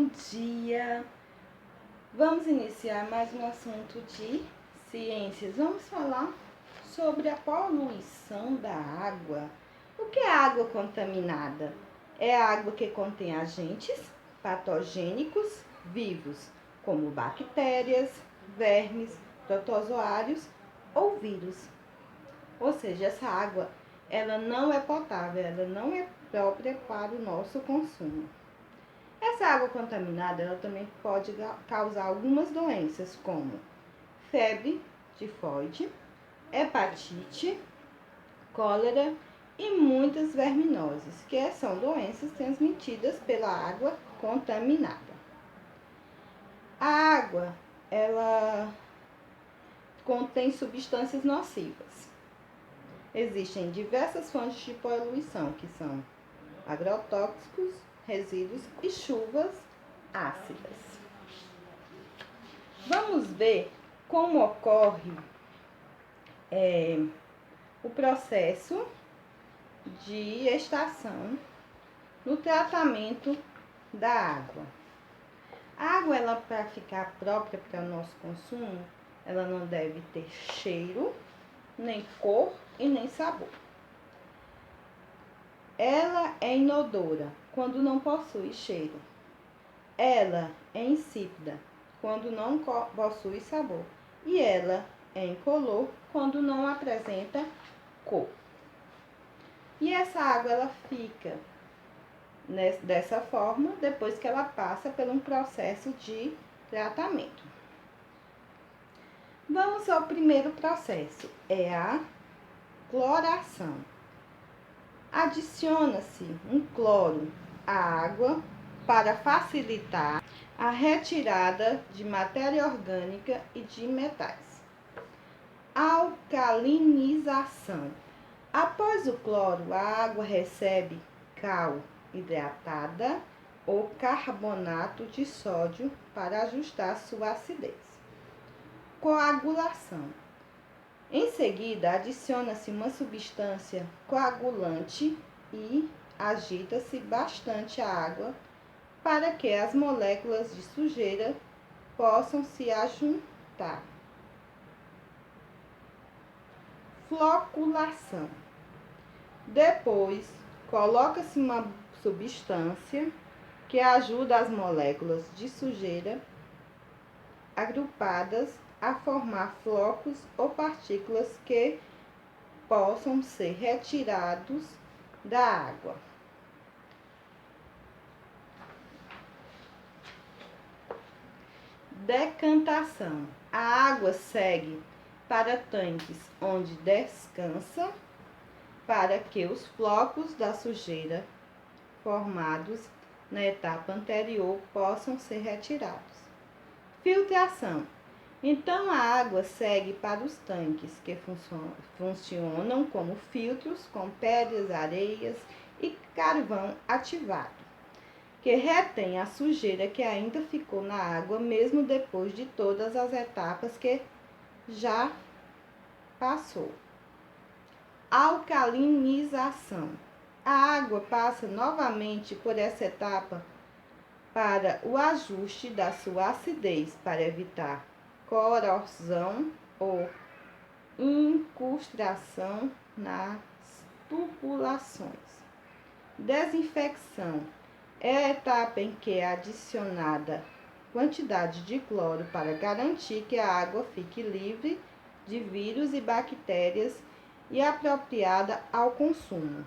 dia! Vamos iniciar mais um assunto de ciências. Vamos falar sobre a poluição da água. O que é água contaminada? É a água que contém agentes patogênicos vivos, como bactérias, vermes, protozoários ou vírus. Ou seja, essa água, ela não é potável, ela não é própria para o nosso consumo. Essa água contaminada, ela também pode causar algumas doenças, como febre tifoide, hepatite, cólera e muitas verminoses, que são doenças transmitidas pela água contaminada. A água, ela contém substâncias nocivas. Existem diversas fontes de poluição, que são agrotóxicos, resíduos e chuvas ácidas. Vamos ver como ocorre o processo de extração no tratamento da água. A água, ela, para ficar própria para o nosso consumo, ela não deve ter cheiro, nem cor e nem sabor. Ela é inodora quando não possui cheiro. Ela é insípida quando não possui sabor. E ela é incolor quando não apresenta cor. E essa água, ela fica dessa forma depois que ela passa por um processo de tratamento. Vamos ao primeiro processo, é a cloração. Adiciona-se um cloro à água para facilitar a retirada de matéria orgânica e de metais. Alcalinização. Após o cloro, a água recebe cal hidratada ou carbonato de sódio para ajustar sua acidez. Coagulação. Em seguida, adiciona-se uma substância coagulante e agita-se bastante a água para que as moléculas de sujeira possam se ajuntar. Floculação. Depois, coloca-se uma substância que ajuda as moléculas de sujeira agrupadas a formar flocos ou partículas que possam ser retirados da água. Decantação. A água segue para tanques onde descansa para que os flocos da sujeira formados na etapa anterior possam ser retirados. Filtração. Então, a água segue para os tanques, que funcionam como filtros com pedras, areias e carvão ativado, que retém a sujeira que ainda ficou na água, mesmo depois de todas as etapas que já passou. Alcalinização. A água passa novamente por essa etapa para o ajuste da sua acidez, para evitar corrosão ou incrustação nas tubulações. Desinfecção é a etapa em que é adicionada quantidade de cloro para garantir que a água fique livre de vírus e bactérias e apropriada ao consumo.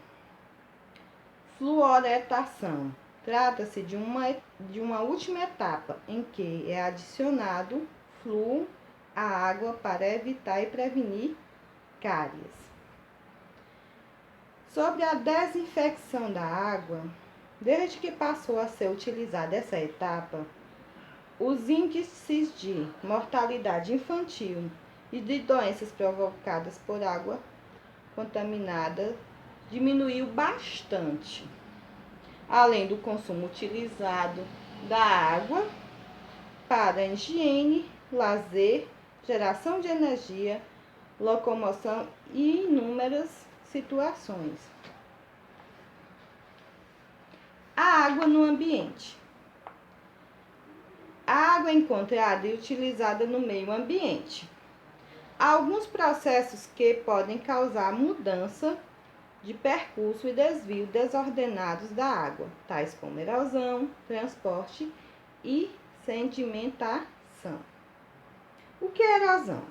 Fluoretação. Trata-se de uma última etapa em que é adicionado flúor à água para evitar e prevenir cáries. Sobre a desinfecção da água, desde que passou a ser utilizada essa etapa, os índices de mortalidade infantil e de doenças provocadas por água contaminada diminuiu bastante, além do consumo utilizado da água para higiene, lazer, geração de energia, locomoção e inúmeras situações. A água no ambiente. A água é encontrada e utilizada no meio ambiente. Há alguns processos que podem causar mudança de percurso e desvio desordenados da água, tais como erosão, transporte e sedimentação. O que é erosão?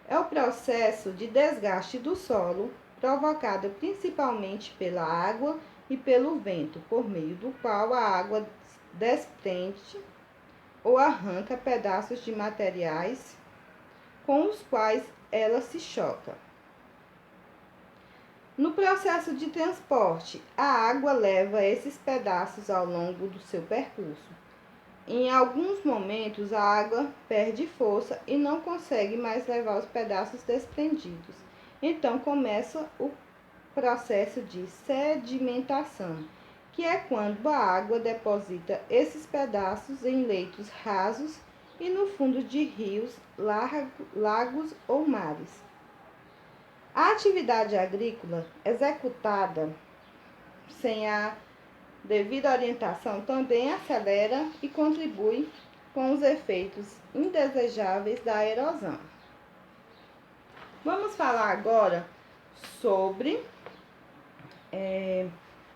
É o processo de desgaste do solo provocado principalmente pela água e pelo vento, por meio do qual a água desprende ou arranca pedaços de materiais com os quais ela se choca. No processo de transporte, a água leva esses pedaços ao longo do seu percurso. Em alguns momentos, a água perde força e não consegue mais levar os pedaços desprendidos. Então começa o processo de sedimentação, que é quando a água deposita esses pedaços em leitos rasos e no fundo de rios, lagos ou mares. A atividade agrícola executada sem a devida orientação também acelera e contribui com os efeitos indesejáveis da erosão. Vamos falar agora sobre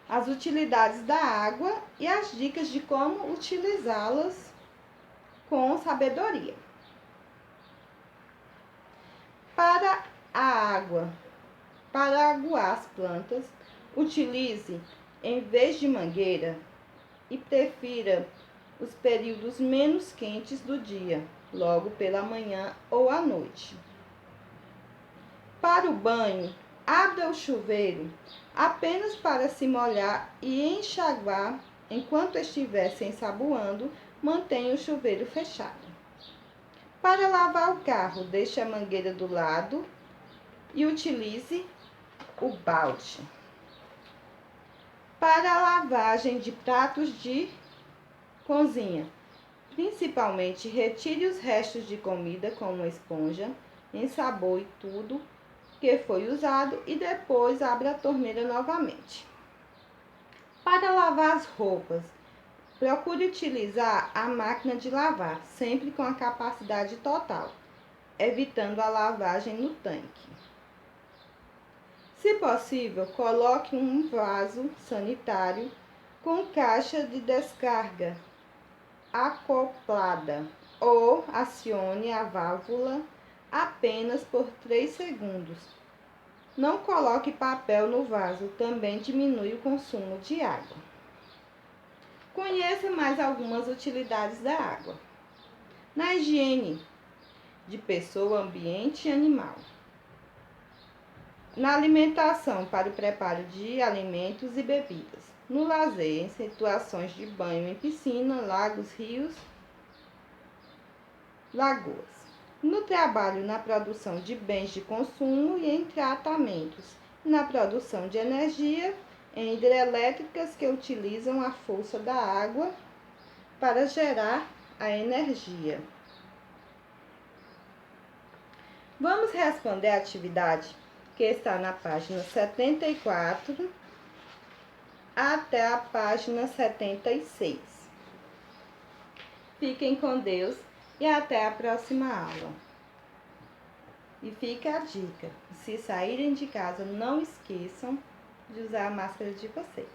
as utilidades da água e as dicas de como utilizá-las com sabedoria. Para aguar as plantas, utilize em vez de mangueira e prefira os períodos menos quentes do dia, logo pela manhã ou à noite. Para o banho, abra o chuveiro apenas para se molhar e enxaguar. Enquanto estiver se ensaboando, mantenha o chuveiro fechado. Para lavar o carro, deixe a mangueira do lado e utilize o balde. Para a lavagem de pratos de cozinha, principalmente retire os restos de comida com uma esponja, ensaboe tudo que foi usado e depois abra a torneira novamente. Para lavar as roupas, procure utilizar a máquina de lavar, sempre com a capacidade total, evitando a lavagem no tanque. Se possível, coloque um vaso sanitário com caixa de descarga acoplada ou acione a válvula apenas por 3 segundos. Não coloque papel no vaso, também diminui o consumo de água. Conheça mais algumas utilidades da água. Na higiene de pessoa, ambiente e animal. Na alimentação, para o preparo de alimentos e bebidas. No lazer, em situações de banho em piscina, lagos, rios, lagoas. No trabalho, na produção de bens de consumo e em tratamentos. Na produção de energia, em hidrelétricas que utilizam a força da água para gerar a energia. Vamos responder a atividade que está na página 74 até a página 76. Fiquem com Deus e até a próxima aula. E fica a dica: se saírem de casa, não esqueçam de usar a máscara de vocês.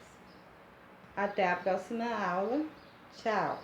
Até a próxima aula. Tchau!